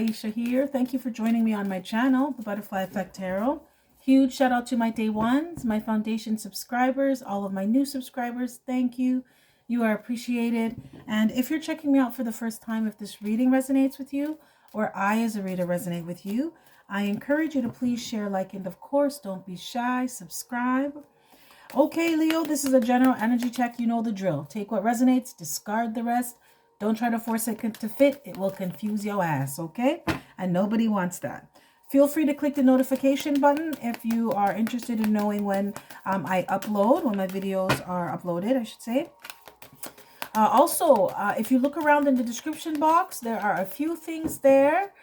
Ki-esha here. Thank you for joining me on my channel, The Butterfly Effect Tarot. Huge shout out to my day ones, my foundation subscribers, all of my new subscribers. Thank you. You are appreciated. And if you're checking me out for the first time, if this reading resonates with you, or I as a reader resonate with you, I encourage you to please share, like, and of course, don't be shy, subscribe. Okay, Leo, this is a general energy check. You know the drill. Take what resonates, discard the rest. Don't try to force it to fit. It will confuse your ass, okay? And nobody wants that. Feel free to click the notification button if you are interested in knowing when I upload, when my videos are uploaded, I should say. Also, if you look around in the description box, there are a few things there.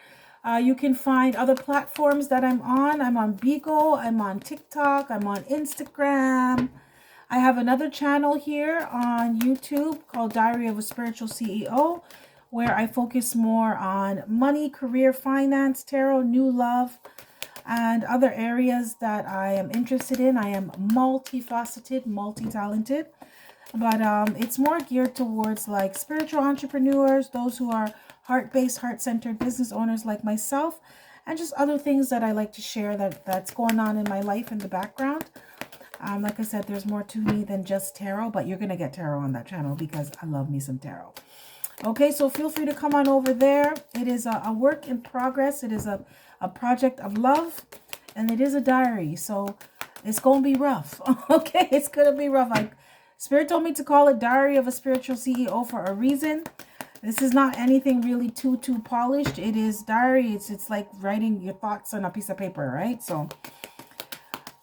You can find other platforms that I'm on. I'm on Bigo, I'm on TikTok, I'm on Instagram. I have another channel here on YouTube called Diary of a Spiritual CEO, where I focus more on money, career, finance, tarot, new love, and other areas that I am interested in. I am multifaceted, multi-talented, but it's more geared towards like spiritual entrepreneurs, those who are heart-based, heart-centered business owners like myself, and just other things that I like to share that's going on in my life in the background. Like I said, there's more to me than just tarot, but you're going to get tarot on that channel because I love me some tarot. Okay, so feel free to come on over there. It is a work in progress. It is a project of love, and it is a diary. So it's going to be rough. Okay, it's going to be rough. Spirit told me to call it Diary of a Spiritual CEO for a reason. This is not anything really too polished. It is diary. It's like writing your thoughts on a piece of paper, right? So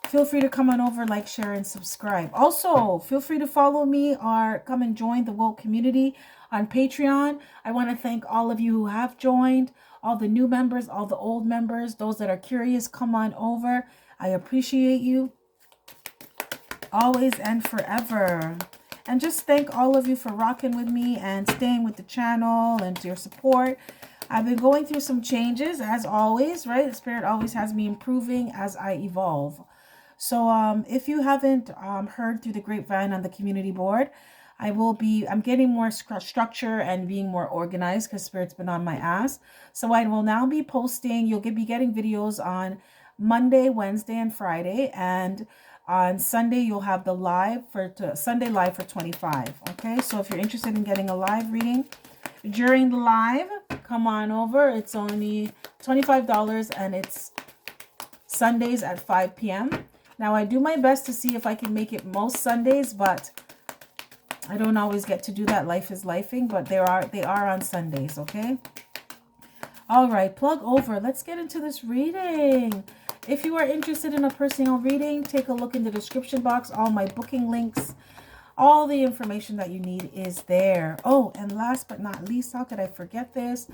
feel free to come on over, like, share, and subscribe. Also, feel free to follow me or come and join the Woke community on Patreon. I want to thank all of you who have joined, all the new members, all the old members, those that are curious, come on over. I appreciate you always and forever. And just thank all of you for rocking with me and staying with the channel and your support. I've been going through some changes, as always, right? The Spirit always has me improving as I evolve. So if you haven't heard through the grapevine on the community board, I'm getting more structure and being more organized because Spirit's been on my ass. So I will now be posting, you'll be getting videos on Monday, Wednesday, and Friday. And on Sunday, you'll have the Sunday live for 25. Okay, so if you're interested in getting a live reading during the live, come on over. It's only $25 and it's Sundays at 5 p.m. Now, I do my best to see if I can make it most Sundays, but I don't always get to do that. Life is lifing, but they are on Sundays, okay? All right, plug over. Let's get into this reading. If you are interested in a personal reading, take a look in the description box. All my booking links, all the information that you need is there. Oh, and last but not least, how could I forget this?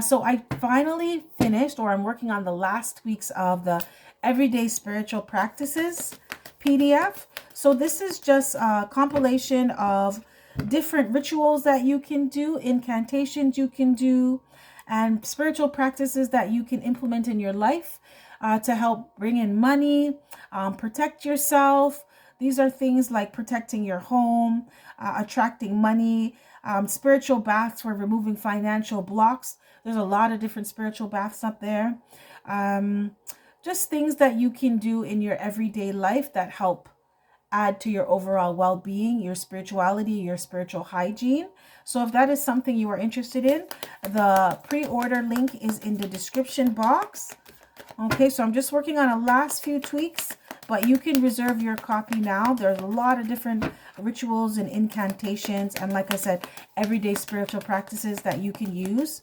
So I finally finished, or I'm working on the last weeks of the Everyday Spiritual Practices PDF. So this is just a compilation of different rituals that you can do, incantations you can do, and spiritual practices that you can implement in your life to help bring in money, protect yourself. These are things like protecting your home, attracting money, spiritual baths for removing financial blocks. There's a lot of different spiritual baths up there. Just things that you can do in your everyday life that help add to your overall well-being, your spirituality, your spiritual hygiene. So if that is something you are interested in, the pre-order link is in the description box. Okay, so I'm just working on a last few tweaks, but you can reserve your copy now. There's a lot of different rituals and incantations, and like I said, everyday spiritual practices that you can use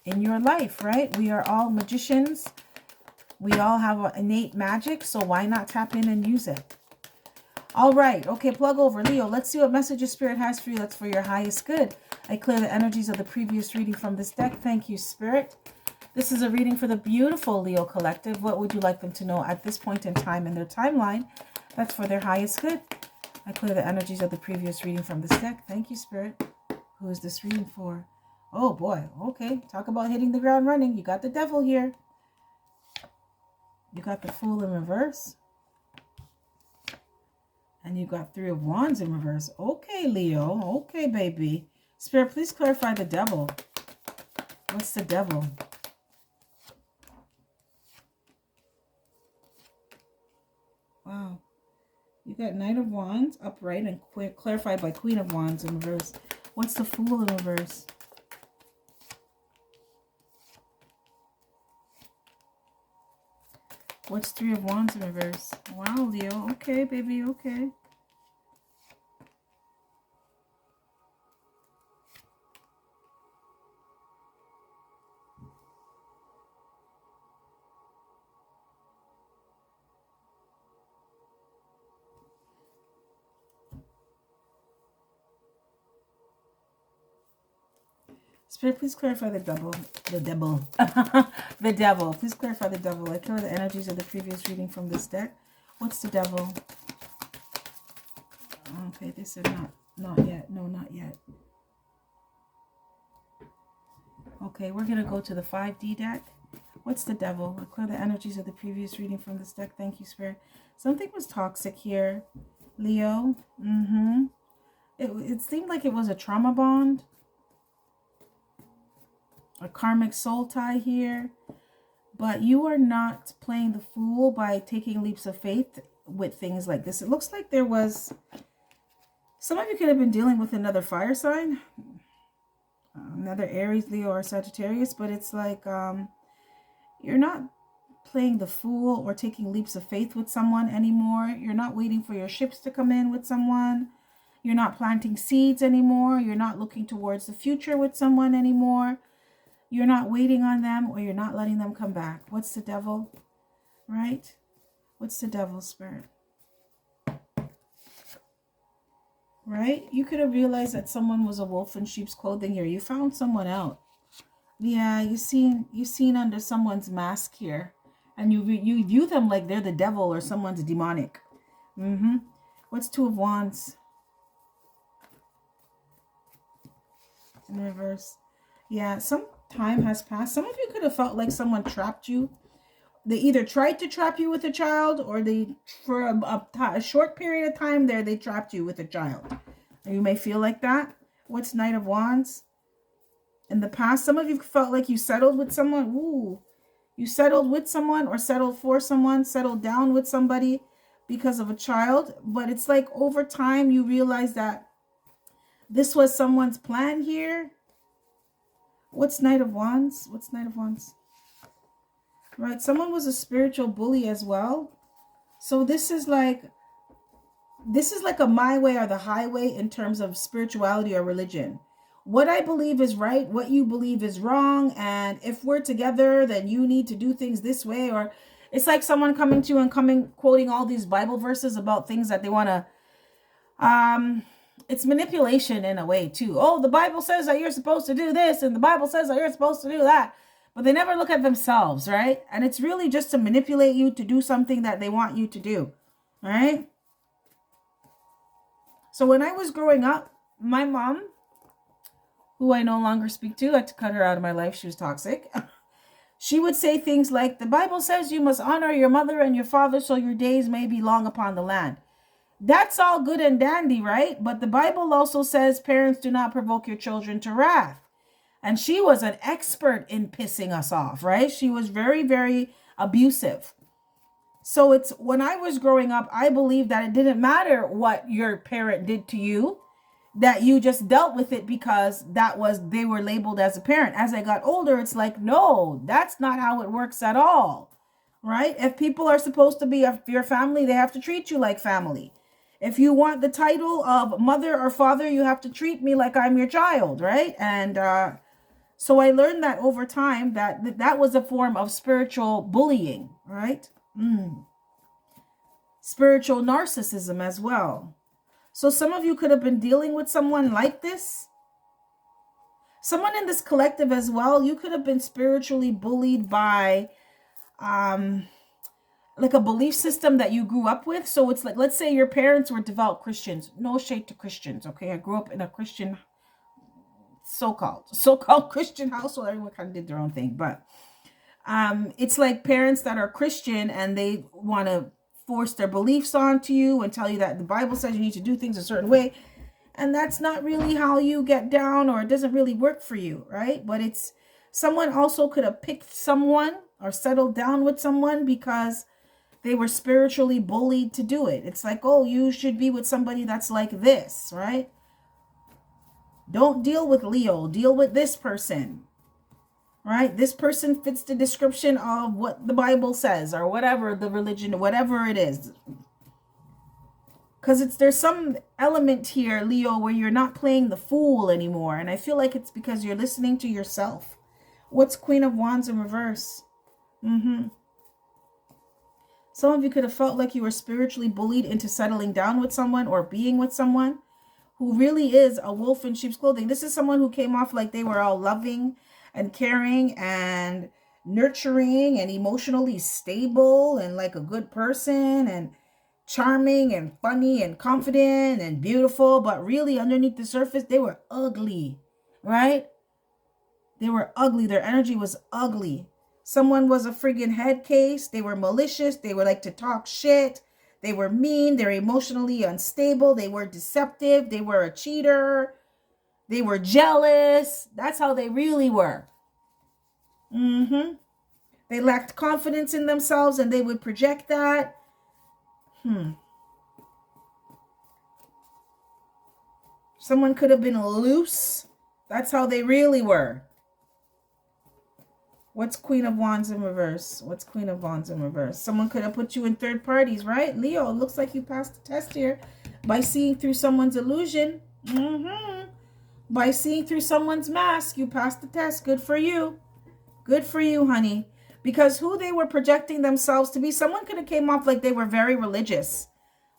in your life, right? We are all magicians. We all have an innate magic, so why not tap in and use it? All right, okay, plug over. Leo, let's see what messages Spirit has for you. That's for your highest good. I clear the energies of the previous reading from this deck. Thank you, Spirit. This is a reading for the beautiful Leo collective. What would you like them to know at this point in time in their timeline? That's for their highest good. I clear the energies of the previous reading from this deck. Thank you, Spirit. Who is this reading for? Oh, boy. Okay, talk about hitting the ground running. You got the devil here. You got the Fool in reverse. And you got Three of Wands in reverse. Okay, Leo. Okay, baby. Spirit, please clarify the devil. What's the devil? Wow. You got Knight of Wands upright and clarified by Queen of Wands in reverse. What's the Fool in reverse? What's Three of Wands in reverse? Wow, Leo. Okay, baby. Okay. Spirit, please clarify the devil. The devil. The devil. Please clarify the devil. I clear the energies of the previous reading from this deck. What's the devil? Okay, they said not yet. No, not yet. Okay, we're going to go to the 5D deck. What's the devil? I clear the energies of the previous reading from this deck. Thank you, Spirit. Something was toxic here, Leo. It seemed like it was a trauma bond. A karmic soul tie here. But you are not playing the fool by taking leaps of faith with things like this. It looks like there was... Some of you could have been dealing with another fire sign. Another Aries, Leo, or Sagittarius. But it's like you're not playing the fool or taking leaps of faith with someone anymore. You're not waiting for your ships to come in with someone. You're not planting seeds anymore. You're not looking towards the future with someone anymore. You're not waiting on them, or you're not letting them come back. What's the devil? Right? What's the devil, Spirit? Right? You could have realized that someone was a wolf in sheep's clothing here. You found someone out. Yeah, you seen under someone's mask here. And you view them like they're the devil or someone's demonic. What's Two of Wands? In reverse. Yeah, some time has passed. Some of you could have felt like someone trapped you. They either tried to trap you with a child, or they, for a short period of time there, they trapped you with a child. You may feel like that. What's Knight of Wands? In the past, some of you felt like you settled with someone. Ooh, you settled with someone, or settled for someone, settled down with somebody because of a child. But it's like over time, you realize that this was someone's plan here. What's Knight of Wands? What's Knight of Wands? Right, someone was a spiritual bully as well. So this is like a my way or the highway in terms of spirituality or religion. What I believe is right, what you believe is wrong, and if we're together, then you need to do things this way. Or it's like someone coming to you and quoting all these Bible verses about things that they want to it's manipulation in a way too. Oh, the Bible says that you're supposed to do this, and the Bible says that you're supposed to do that. But they never look at themselves, right? And it's really just to manipulate you to do something that they want you to do, all right? So when I was growing up, my mom, who I no longer speak to, I had to cut her out of my life. She was toxic. She would say things like, the Bible says you must honor your mother and your father so your days may be long upon the land. That's all good and dandy, right? But the Bible also says parents do not provoke your children to wrath. And she was an expert in pissing us off, right? She was very, very abusive. So it's when I was growing up, I believed that it didn't matter what your parent did to you, that you just dealt with it because they were labeled as a parent. As I got older, it's like, no, that's not how it works at all, right? If people are supposed to be your family, they have to treat you like family. If you want the title of mother or father, you have to treat me like I'm your child, right? And so I learned that over time that was a form of spiritual bullying, right? Spiritual narcissism as well. So some of you could have been dealing with someone like this. Someone in this collective as well, you could have been spiritually bullied by like a belief system that you grew up with. So it's like, let's say your parents were devout Christians. No shade to Christians, okay? I grew up in a Christian, so-called Christian household. Everyone kind of did their own thing. But it's like parents that are Christian and they want to force their beliefs onto you and tell you that the Bible says you need to do things a certain way. And that's not really how you get down, or it doesn't really work for you, right? But it's Someone also could have picked someone or settled down with someone because they were spiritually bullied to do it. It's like, oh, you should be with somebody that's like this, right? Don't deal with Leo. Deal with this person, right? This person fits the description of what the Bible says or whatever the religion, whatever it is. Because there's some element here, Leo, where you're not playing the fool anymore. And I feel like it's because you're listening to yourself. What's Queen of Wands in reverse? Some of you could have felt like you were spiritually bullied into settling down with someone or being with someone who really is a wolf in sheep's clothing. This is someone who came off like they were all loving and caring and nurturing and emotionally stable and like a good person and charming and funny and confident and beautiful. But really underneath the surface, they were ugly, right? They were ugly. Their energy was ugly. Someone was a friggin' head case. They were malicious. They would like to talk shit. They were mean. They were emotionally unstable. They were deceptive. They were a cheater. They were jealous. That's how they really were. They lacked confidence in themselves and they would project that. Someone could have been loose. That's how they really were. What's Queen of Wands in reverse? What's Queen of Wands in reverse? Someone could have put you in third parties, right? Leo, it looks like you passed the test here by seeing through someone's illusion. By seeing through someone's mask, you passed the test. Good for you. Good for you, honey. Because who they were projecting themselves to be, someone could have came off like they were very religious,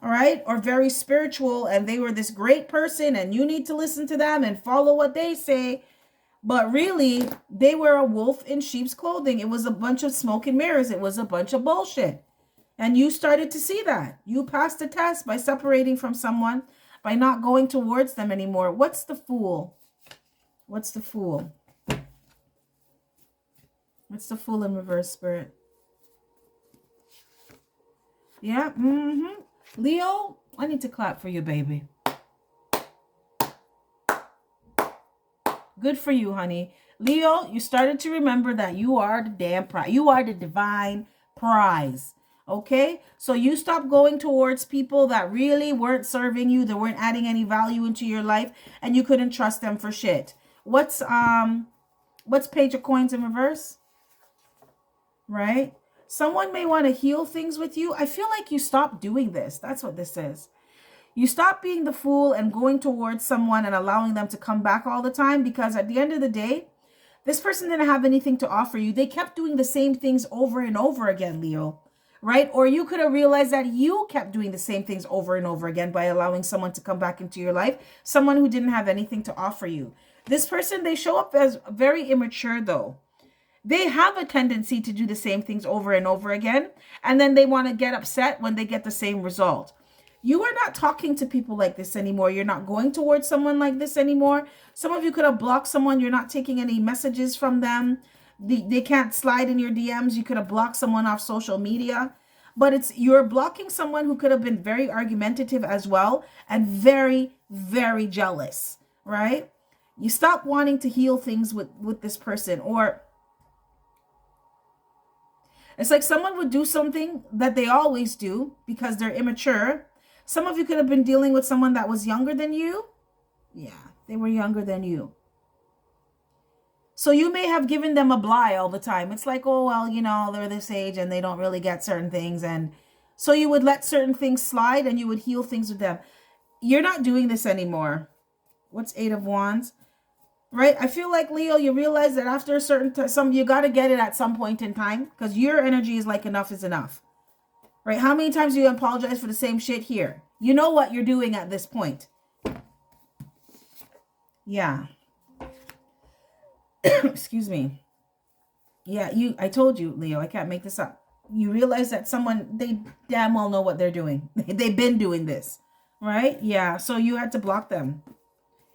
all right? Or very spiritual, and they were this great person, and you need to listen to them and follow what they say. But really, they were a wolf in sheep's clothing. It was a bunch of smoke and mirrors. It was a bunch of bullshit. And you started to see that. You passed the test by separating from someone, by not going towards them anymore. What's the Fool? What's the Fool? What's the Fool in reverse, Spirit? Yeah, Leo, I need to clap for you, baby. Good for you, honey. Leo, you started to remember that you are the damn prize. You are the divine prize. Okay? So you stop going towards people that really weren't serving you, that weren't adding any value into your life, and you couldn't trust them for shit. What's Page of Coins in reverse? Right? Someone may want to heal things with you. I feel like you stopped doing this. That's what this is. You stop being the fool and going towards someone and allowing them to come back all the time, because at the end of the day, this person didn't have anything to offer you. They kept doing the same things over and over again, Leo, right? Or you could have realized that you kept doing the same things over and over again by allowing someone to come back into your life, someone who didn't have anything to offer you. This person, they show up as very immature, though. They have a tendency to do the same things over and over again, and then they want to get upset when they get the same result. You are not talking to people like this anymore. You're not going towards someone like this anymore. Some of you could have blocked someone. You're not taking any messages from them. They can't slide in your DMs. You could have blocked someone off social media. But you're blocking someone who could have been very argumentative as well and very, very jealous, right? You stop wanting to heal things with this person. Or it's like someone would do something that they always do because they're immature. Some of you could have been dealing with someone that was younger than you. Yeah, they were younger than you. So you may have given them a blie all the time. It's like, oh, well, you know, they're this age and they don't really get certain things. And so you would let certain things slide and you would heal things with them. You're not doing this anymore. What's Eight of Wands? Right? I feel like, Leo, you realize that after a certain time, you got to get it at some point in time, because your energy is like enough is enough. Right? How many times do you apologize for the same shit here? You know what you're doing at this point. Yeah. Excuse me. Yeah, I told you, Leo, I can't make this up. You realize that they damn well know what they're doing. They've been doing this. Right? Yeah. So you had to block them.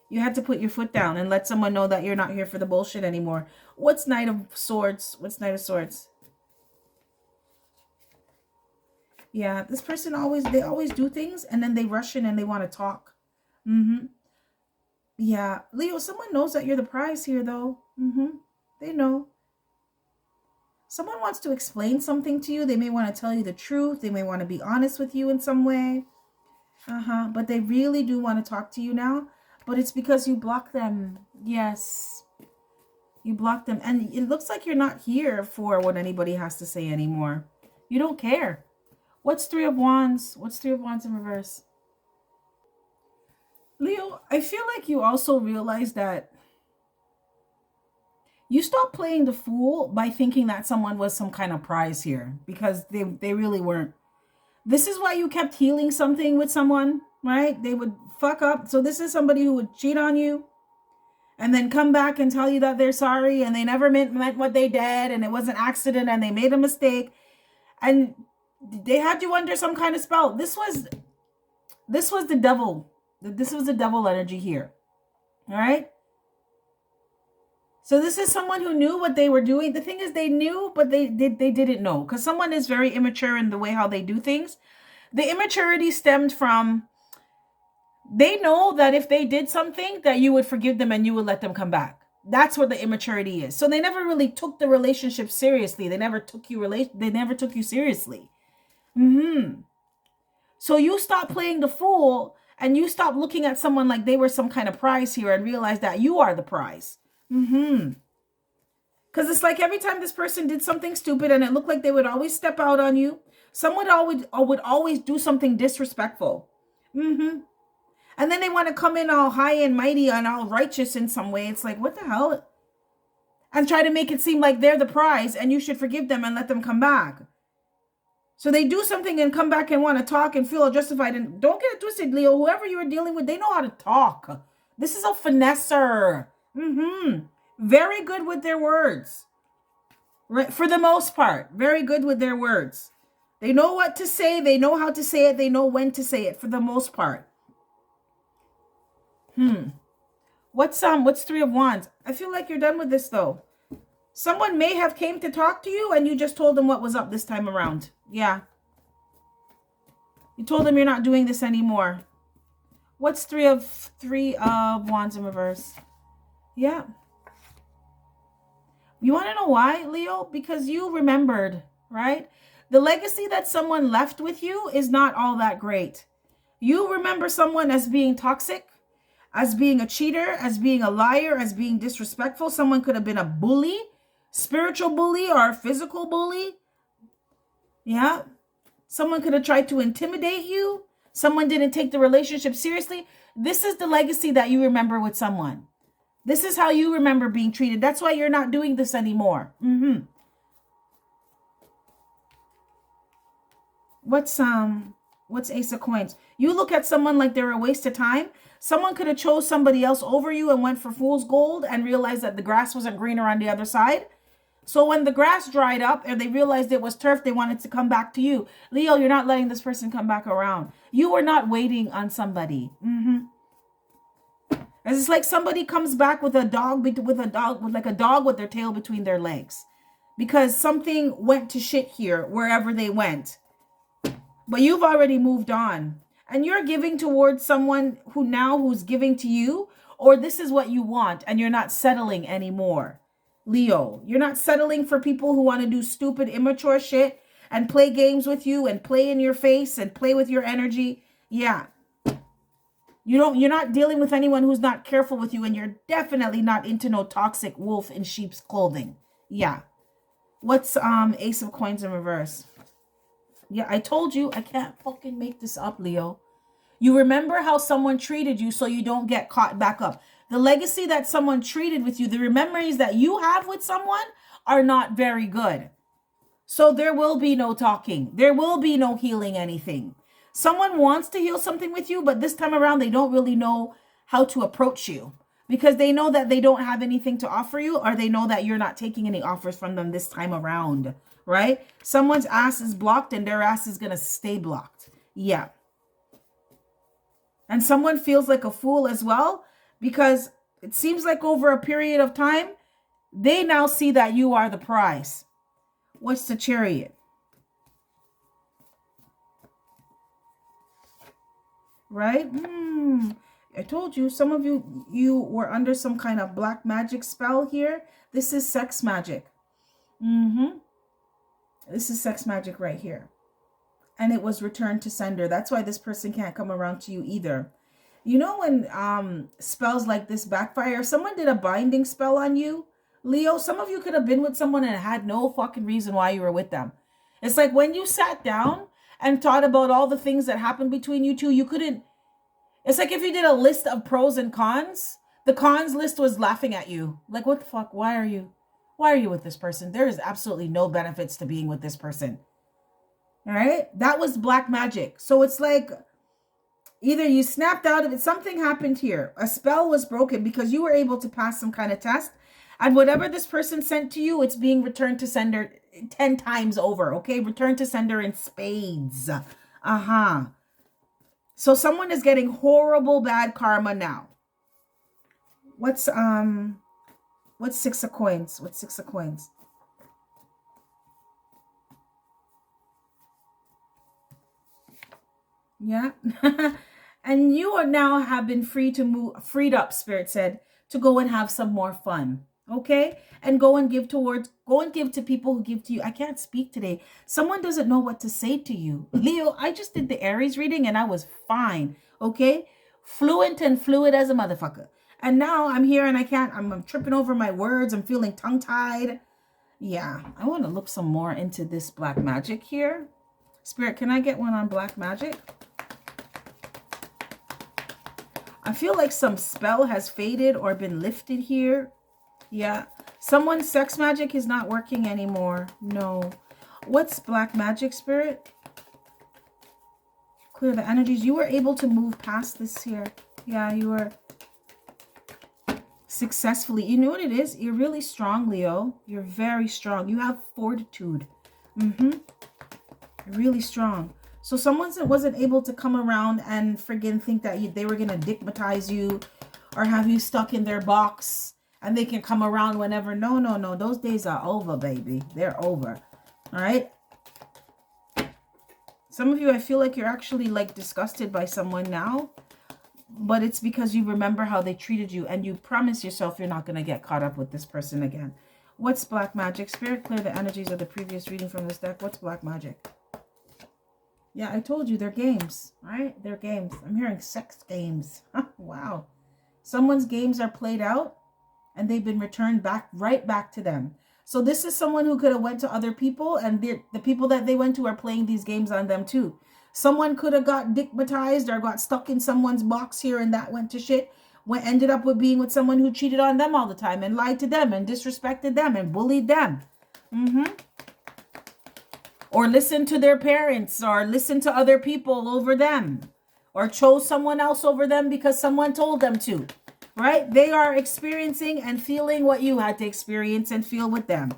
You had to put your foot down and let someone know that you're not here for the bullshit anymore. What's Knight of Swords? What's Knight of Swords? Yeah, this person they always do things and then they rush in and they want to talk. Yeah, Leo, someone knows that you're the prize here, though. They know. Someone wants to explain something to you. They may want to tell you the truth. They may want to be honest with you in some way. But they really do want to talk to you now. But it's because you block them. Yes. You block them. And it looks like you're not here for what anybody has to say anymore. You don't care. What's Three of Wands? What's Three of Wands in reverse? Leo, I feel like you also realize that you stopped playing the fool by thinking that someone was some kind of prize here. Because they really weren't. This is why you kept healing something with someone, right? They would fuck up. So this is somebody who would cheat on you and then come back and tell you that they're sorry and they never meant what they did and it was an accident and they made a mistake and they had you under some kind of spell. This was the devil. This was the devil energy here. All right? So this is someone who knew what they were doing. The thing is, they knew, but they didn't know. Because someone is very immature in the way how they do things. The immaturity stemmed from, they know that if they did something, that you would forgive them and you would let them come back. That's what the immaturity is. So they never really took the relationship seriously. They never took you seriously. So you stop playing the fool and you stop looking at someone like they were some kind of prize here and realize that you are the prize. Because it's like every time this person did something stupid and it looked like they would always step out on you, someone would always do something disrespectful. And then they want to come in all high and mighty and all righteous in some way. It's like, what the hell? And try to make it seem like they're the prize and you should forgive them and let them come back. So they do something and come back and want to talk and feel justified. And don't get it twisted, Leo. Whoever you are dealing with, they know how to talk. This is a finesser. Very good with their words. Right? For the most part. Very good with their words. They know what to say. They know how to say it. They know when to say it for the most part. What's Three of Wands? I feel like you're done with this though. Someone may have came to talk to you and you just told them what was up this time around. Yeah. You told them you're not doing this anymore. What's Three of Wands in reverse? Yeah. You want to know why, Leo? Because you remembered, right? The legacy that someone left with you is not all that great. You remember someone as being toxic, as being a cheater, as being a liar, as being disrespectful. Someone could have been a bully, spiritual bully or a physical bully. Yeah. Someone could have tried to intimidate you. Someone didn't take the relationship seriously. This is the legacy that you remember with someone. This is how you remember being treated. That's why you're not doing this anymore. What's Ace of Coins? You look at someone like they're a waste of time. Someone could have chose somebody else over you and went for fool's gold and realized that the grass wasn't greener on the other side. So when the grass dried up and they realized it was turf, they wanted to come back to you. Leo, you're not letting this person come back around. You were not waiting on somebody. It's like somebody comes back with a dog with their tail between their legs. Because something went to shit here wherever they went. But you've already moved on. And you're giving towards someone who's giving to you. Or this is what you want and you're not settling anymore. Leo, you're not settling for people who want to do stupid, immature shit and play games with you and play in your face and play with your energy. Yeah. You're not dealing with anyone who's not careful with you, and you're definitely not into no toxic wolf in sheep's clothing. Yeah. What's Ace of Coins in reverse? Yeah, I told you I can't fucking make this up, Leo. You remember how someone treated you so you don't get caught back up. The legacy that someone treated with you, the memories that you have with someone are not very good. So there will be no talking. There will be no healing anything. Someone wants to heal something with you, but this time around, they don't really know how to approach you because they know that they don't have anything to offer you, or they know that you're not taking any offers from them this time around, right? Someone's ass is blocked and their ass is going to stay blocked. Yeah. And someone feels like a fool as well because it seems like over a period of time, they now see that you are the prize. What's the Chariot? Right? I told you, some of you were under some kind of black magic spell here. This is sex magic. This is sex magic right here. And it was returned to sender. That's why this person can't come around to you either. You know when spells like this backfire, someone did a binding spell on you, Leo, some of you could have been with someone and had no fucking reason why you were with them. It's like when you sat down and thought about all the things that happened between you two, you couldn't. It's like if you did a list of pros and cons, the cons list was laughing at you. Like, what the fuck? Why are you with this person? There is absolutely no benefits to being with this person. All right? That was black magic. So it's like either you snapped out of it, something happened here. A spell was broken because you were able to pass some kind of test. And whatever this person sent to you, it's being returned to sender 10 times over. Okay? Return to sender in spades. So someone is getting horrible bad karma now. What's Six of Coins? What's Six of Coins? Yeah. And you are now have been freed up, Spirit said, to go and have some more fun. Okay? And go and give to people who give to you. I can't speak today. Someone doesn't know what to say to you. Leo, I just did the Aries reading and I was fine. Okay? Fluent and fluid as a motherfucker. And now I'm here and I'm tripping over my words. I'm feeling tongue-tied. Yeah. I want to look some more into this black magic here. Spirit, can I get one on black magic? I feel like some spell has faded or been lifted here. Yeah. Someone's sex magic is not working anymore. No. What's black magic, Spirit? Clear the energies. You were able to move past this here. Yeah, you were successfully. You know what it is? You're really strong, Leo. You're very strong. You have fortitude. You're really strong. So someone wasn't able to come around and friggin' think that they were going to digmatize you or have you stuck in their box and they can come around whenever. No, no, no. Those days are over, baby. They're over. All right. Some of you, I feel like you're actually like disgusted by someone now, but it's because you remember how they treated you and you promise yourself you're not going to get caught up with this person again. What's black magic? Spirit, clear the energies of the previous reading from this deck. What's black magic? Yeah, I told you they're games, right? They're games. I'm hearing sex games. Wow. Someone's games are played out and they've been returned right back to them. So this is someone who could have went to other people and the people that they went to are playing these games on them too. Someone could have got digmatized or got stuck in someone's box here and that went to shit. Ended up with being with someone who cheated on them all the time and lied to them and disrespected them and bullied them. Or listened to their parents or listened to other people over them. Or chose someone else over them because someone told them to. Right? They are experiencing and feeling what you had to experience and feel with them.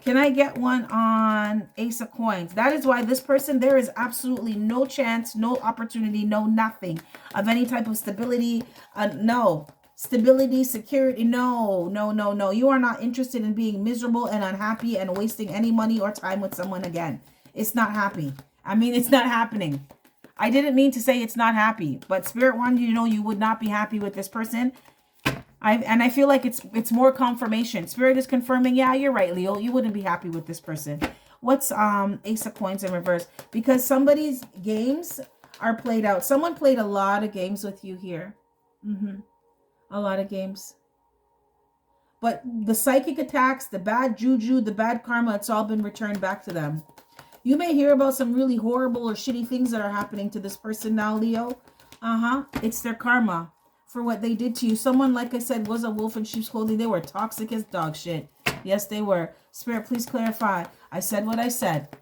Can I get one on Ace of Coins? That is why this person, there is absolutely no chance, no opportunity, no nothing of any type of stability. No. Stability, security. No, no, no, no. You are not interested in being miserable and unhappy and wasting any money or time with someone again. It's not happy. I mean, it's not happening. I didn't mean to say it's not happy, but Spirit wanted you to know you would not be happy with this person. I feel like it's more confirmation. Spirit is confirming, yeah, you're right, Leo. You wouldn't be happy with this person. What's Ace of Coins in reverse? Because somebody's games are played out. Someone played a lot of games with you here. A lot of games. But the psychic attacks, the bad juju, the bad karma, it's all been returned back to them. You may hear about some really horrible or shitty things that are happening to this person now, Leo. It's their karma for what they did to you. Someone, like I said, was a wolf in sheep's clothing. They were toxic as dog shit. Yes, they were. Spirit, please clarify. I said what I said.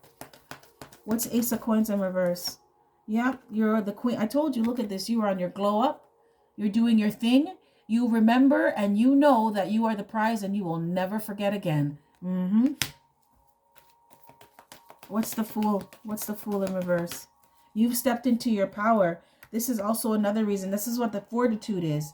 What's Ace of Coins in reverse? Yeah, you're the queen. I told you, look at this. You are on your glow up. You're doing your thing. You remember and you know that you are the prize and you will never forget again. What's the Fool? What's the Fool in reverse? You've stepped into your power. This is also another reason. This is what the fortitude is.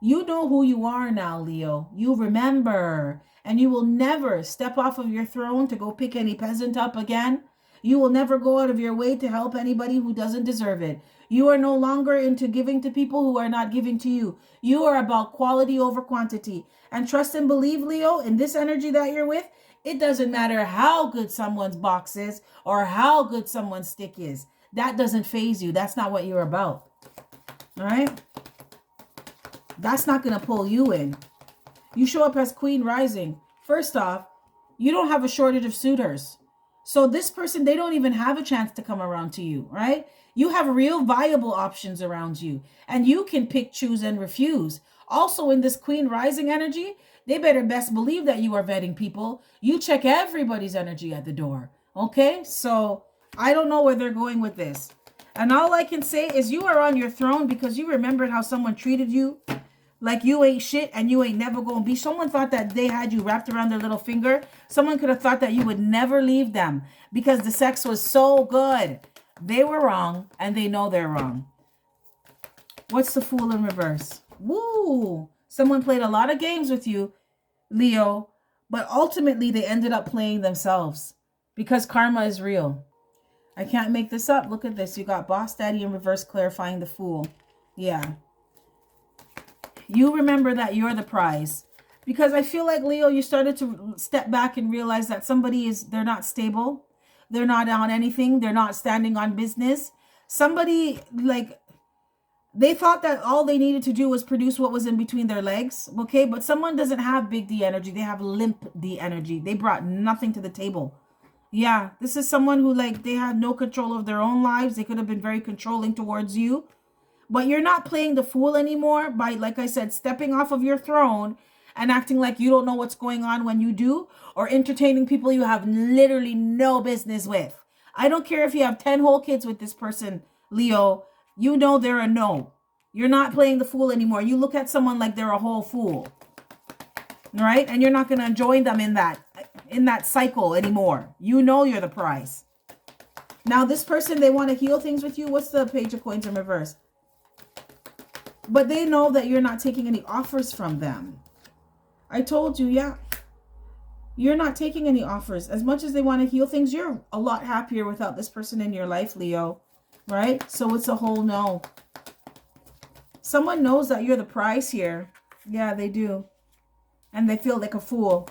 You know who you are now, Leo. You remember. And you will never step off of your throne to go pick any peasant up again. You will never go out of your way to help anybody who doesn't deserve it. You are no longer into giving to people who are not giving to you. You are about quality over quantity. And trust and believe, Leo, in this energy that you're with, it doesn't matter how good someone's box is or how good someone's stick is. That doesn't faze you. That's not what you're about. All right? That's not going to pull you in. You show up as Queen Rising. First off, you don't have a shortage of suitors. So this person, they don't even have a chance to come around to you, right? You have real viable options around you. And you can pick, choose, and refuse. Also, in this Queen Rising energy, they better best believe that you are vetting people. You check everybody's energy at the door. Okay? So I don't know where they're going with this. And all I can say is you are on your throne because you remembered how someone treated you like you ain't shit and you ain't never gonna be. Someone thought that they had you wrapped around their little finger. Someone could have thought that you would never leave them because the sex was so good. They were wrong and they know they're wrong. What's the Fool in reverse? Woo! Someone played a lot of games with you, Leo, but ultimately they ended up playing themselves because karma is real. I can't make this up. Look at this. You got Boss Daddy in reverse clarifying the Fool. Yeah. You remember that you're the prize. Because I feel like, Leo, you started to step back and realize that they're not stable. They're not on anything. They're not standing on business. Somebody, like, they thought that all they needed to do was produce what was in between their legs. Okay, but someone doesn't have big D energy. They have limp D energy. They brought nothing to the table. Yeah, this is someone who, like, they had no control of their own lives. They could have been very controlling towards you. But you're not playing the fool anymore by, like I said, stepping off of your throne and acting like you don't know what's going on when you do, or entertaining people you have literally no business with. I don't care if you have 10 whole kids with this person, Leo. You know they're a no. You're not playing the fool anymore. You look at someone like they're a whole fool. Right? And you're not going to join them in that cycle anymore. You know you're the prize. Now, this person, they want to heal things with you. What's the Page of Coins in reverse? But they know that you're not taking any offers from them. I told you, yeah. You're not taking any offers. As much as they want to heal things, you're a lot happier without this person in your life, Leo. Right? So it's a whole no. Someone knows that you're the prize here. Yeah, they do. And they feel like a fool.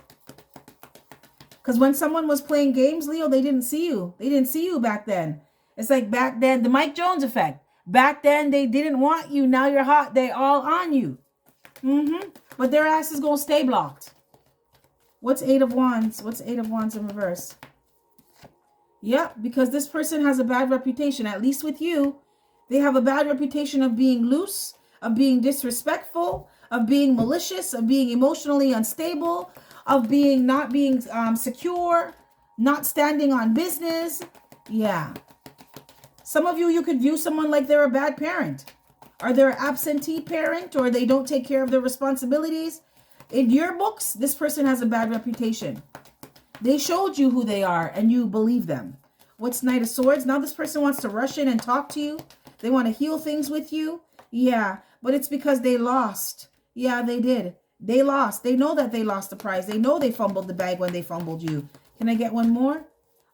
Because when someone was playing games, Leo, they didn't see you. They didn't see you back then. It's like back then, the Mike Jones effect. Back then, they didn't want you. Now you're hot. They all on you. But their ass is going to stay blocked. What's Eight of Wands? What's Eight of Wands in reverse? Yep, because this person has a bad reputation. At least with you, they have a bad reputation of being loose, of being disrespectful, of being malicious, of being emotionally unstable, of not being secure, not standing on business. Yeah. Some of you, you could view someone like they're a bad parent. Or they're an absentee parent, or they don't take care of their responsibilities. In your books, this person has a bad reputation. They showed you who they are, and you believe them. What's Knight of Swords? Now this person wants to rush in and talk to you. They want to heal things with you. Yeah, but it's because they lost. Yeah, they did. They lost. They know that they lost the prize. They know they fumbled the bag when they fumbled you. Can I get one more?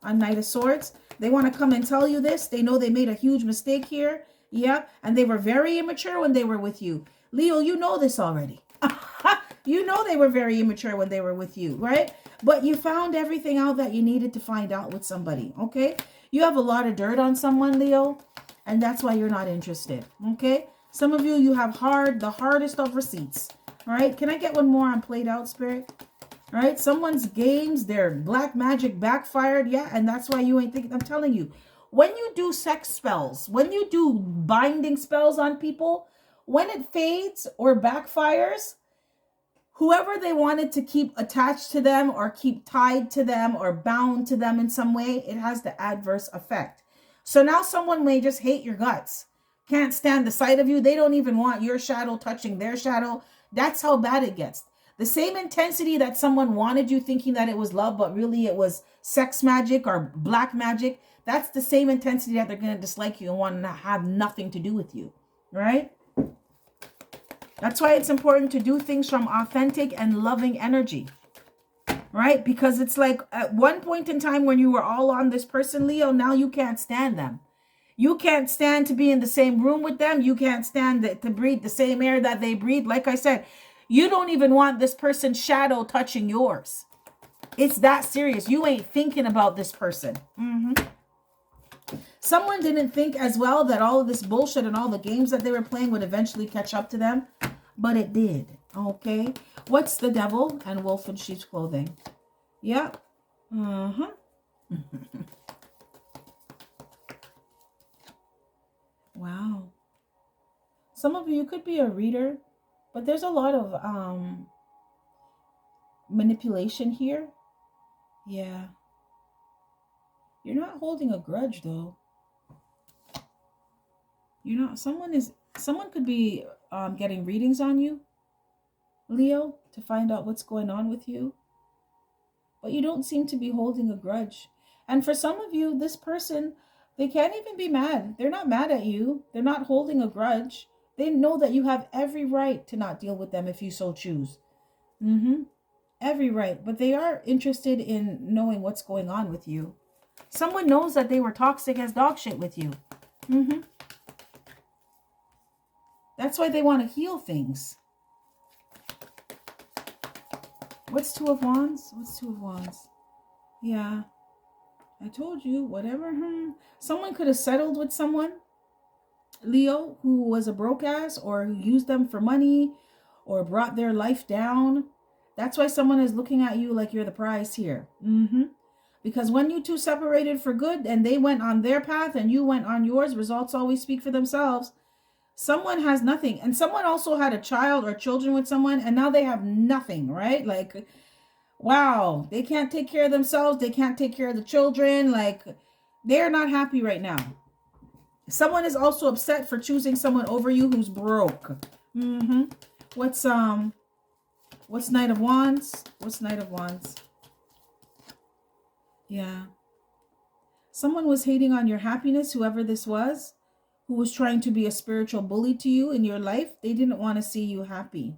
On Knight of Swords. They want to come and tell you this. They know they made a huge mistake here. Yeah, and they were very immature when they were with you. Leo, you know this already. You know they were very immature when they were with you, right? But you found everything out that you needed to find out with somebody, okay? You have a lot of dirt on someone, Leo, and that's why you're not interested, okay? Some of you, you have the hardest of receipts, all right? Can I get one more on Played Out, Spirit? All right, someone's games, their black magic backfired, yeah, and that's why you ain't thinking. I'm telling you, when you do sex spells, when you do binding spells on people, when it fades or backfires, whoever they wanted to keep attached to them or keep tied to them or bound to them in some way, it has the adverse effect. So now someone may just hate your guts, can't stand the sight of you. They don't even want your shadow touching their shadow. That's how bad it gets. The same intensity that someone wanted you thinking that it was love, but really it was sex magic or black magic. That's the same intensity that they're going to dislike you and want to have nothing to do with you, right? That's why it's important to do things from authentic and loving energy, right? Because it's like at one point in time when you were all on this person, Leo, now you can't stand them. You can't stand to be in the same room with them. You can't stand to breathe the same air that they breathe. Like I said, you don't even want this person's shadow touching yours. It's that serious. You ain't thinking about this person. Someone didn't think as well that all of this bullshit and all the games that they were playing would eventually catch up to them. But it did. Okay. What's the devil and wolf in sheep's clothing? Yeah. Wow. Some of you could be a reader, but there's a lot of manipulation here. Yeah. You're not holding a grudge though. You're not, someone could be getting readings on you, Leo, to find out what's going on with you. But you don't seem to be holding a grudge. And for some of you, this person, they can't even be mad. They're not mad at you. They're not holding a grudge. They know that you have every right to not deal with them if you so choose. Every right. But they are interested in knowing what's going on with you. Someone knows that they were toxic as dog shit with you. That's why they want to heal things. What's Two of Wands? What's Two of Wands? Yeah. I told you, whatever. Someone could have settled with someone, Leo, who was a broke ass or who used them for money or brought their life down. That's why someone is looking at you like you're the prize here. Because when you two separated for good and they went on their path and you went on yours, results always speak for themselves. Someone has nothing. And someone also had a child or children with someone and now they have nothing, right? Like, wow, they can't take care of themselves. They can't take care of the children. Like, they're not happy right now. Someone is also upset for choosing someone over you who's broke. What's Knight of Wands? What's Knight of Wands? Yeah. Someone was hating on your happiness, whoever this was, who was trying to be a spiritual bully to you in your life. They didn't want to see you happy.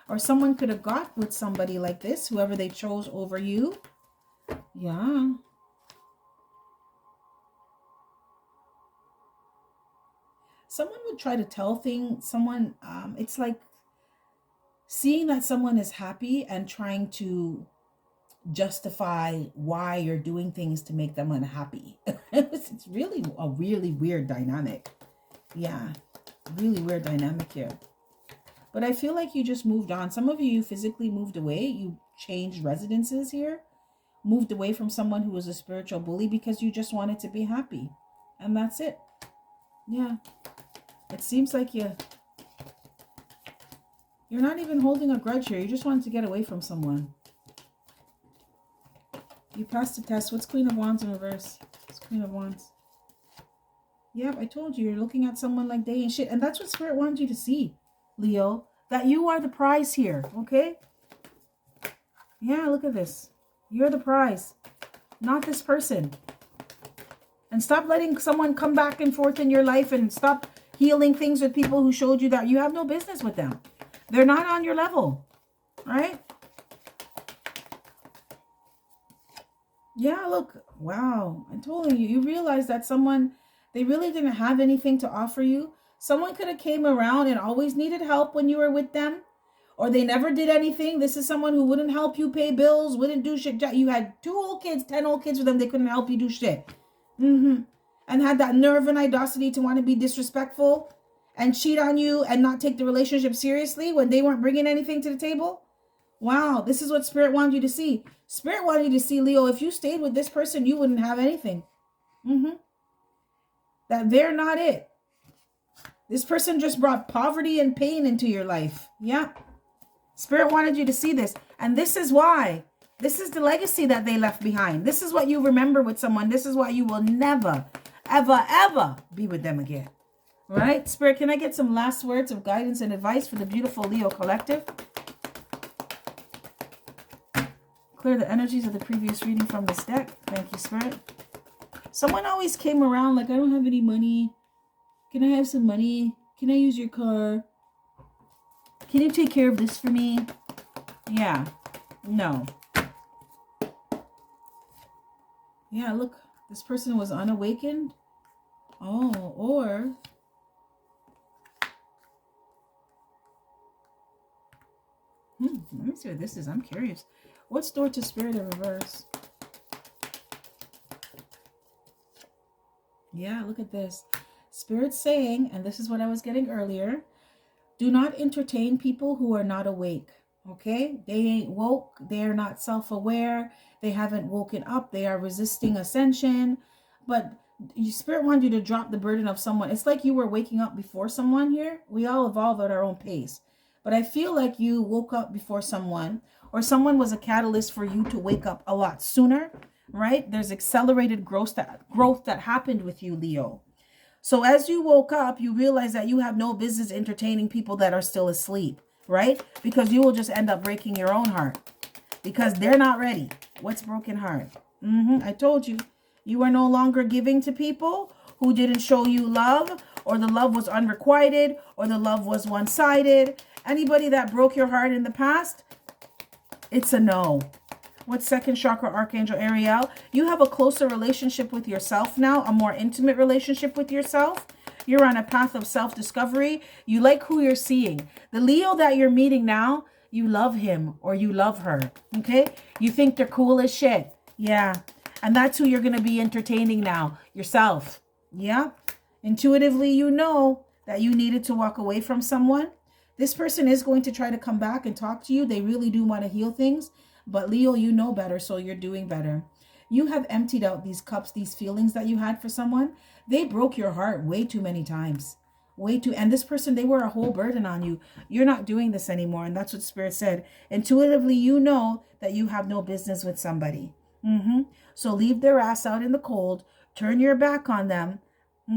Or someone could have got with somebody like this, whoever they chose over you. Yeah. Someone would try to tell someone, it's like seeing that someone is happy and trying to justify why you're doing things to make them unhappy. It's really a really weird dynamic. Yeah, really weird dynamic here. But I feel like you just moved on. Some of you physically moved away. You changed residences here. Moved away from someone who was a spiritual bully because you just wanted to be happy. And that's it. Yeah. It seems like you're not even holding a grudge here. You just wanted to get away from someone. You passed the test. What's Queen of Wands in reverse? It's Queen of Wands. Yep, I told you. You're looking at someone like they ain't shit. And that's what Spirit wants you to see, Leo. That you are the prize here, okay? Yeah, look at this. You're the prize, not this person. And stop letting someone come back and forth in your life and stop healing things with people who showed you that you have no business with them. They're not on your level, right? Yeah, look. Wow. I told you. You realize that they really didn't have anything to offer you. Someone could have came around and always needed help when you were with them. Or they never did anything. This is someone who wouldn't help you pay bills, wouldn't do shit. You had 2 old kids, 10 old kids with them. They couldn't help you do shit. And had that nerve and audacity to want to be disrespectful and cheat on you and not take the relationship seriously when they weren't bringing anything to the table. Wow, this is what Spirit wanted you to see. Spirit wanted you to see, Leo, if you stayed with this person, you wouldn't have anything. That they're not it. This person just brought poverty and pain into your life. Yeah. Spirit wanted you to see this. And this is why. This is the legacy that they left behind. This is what you remember with someone. This is why you will never, ever, ever be with them again. Right? Spirit, can I get some last words of guidance and advice for the beautiful Leo collective? Clear the energies of the previous reading from this deck. Thank you, Spirit. Someone always came around like, I don't have any money. Can I have some money? Can I use your car? Can you take care of this for me? Yeah. No. Yeah, look, this person was unawakened. Oh, or let me see what this is. I'm curious. What's door to spirit in reverse? Yeah, look at this. Spirit saying, and this is what I was getting earlier, do not entertain people who are not awake. Okay? They ain't woke. They're not self-aware. They haven't woken up. They are resisting ascension. But Spirit wanted you to drop the burden of someone. It's like you were waking up before someone here. We all evolve at our own pace. But I feel like you woke up before someone, or someone was a catalyst for you to wake up a lot sooner, right? There's accelerated growth that happened with you, Leo. So as you woke up, you realize that you have no business entertaining people that are still asleep, right? Because you will just end up breaking your own heart because they're not ready. What's broken heart? I told you, you are no longer giving to people who didn't show you love, or the love was unrequited, or the love was one-sided. Anybody that broke your heart in the past, it's a no. What's second chakra, Archangel Ariel? You have a closer relationship with yourself now, a more intimate relationship with yourself. You're on a path of self-discovery. You like who you're seeing. The Leo that you're meeting now, you love him or you love her, okay? You think they're cool as shit. Yeah. And that's who you're going to be entertaining now, yourself. Yeah. Intuitively, you know that you needed to walk away from someone. This person is going to try to come back and talk to you. They really do want to heal things. But Leo, you know better, so you're doing better. You have emptied out these cups, these feelings that you had for someone. They broke your heart way too many times. Way too. And this person, they were a whole burden on you. You're not doing this anymore. And that's what Spirit said. Intuitively, you know that you have no business with somebody. So leave their ass out in the cold. Turn your back on them.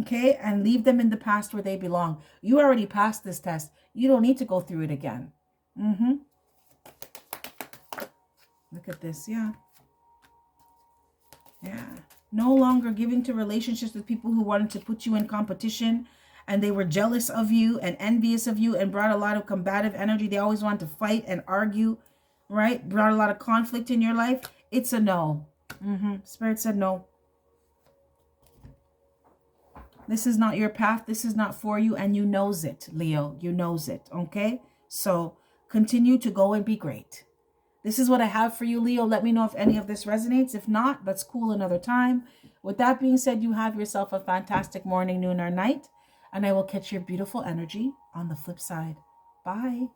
Okay? And leave them in the past where they belong. You already passed this test. You don't need to go through it again. Look at this. Yeah. No longer giving to relationships with people who wanted to put you in competition, and they were jealous of you and envious of you and brought a lot of combative energy. They always wanted to fight and argue, right? Brought a lot of conflict in your life. It's a no. Spirit said no. This is not your path. This is not for you, and you knows it, Leo. You knows it, okay? So continue to go and be great. This is what I have for you, Leo. Let me know if any of this resonates. If not, that's cool another time. With that being said, you have yourself a fantastic morning, noon, or night. And I will catch your beautiful energy on the flip side. Bye.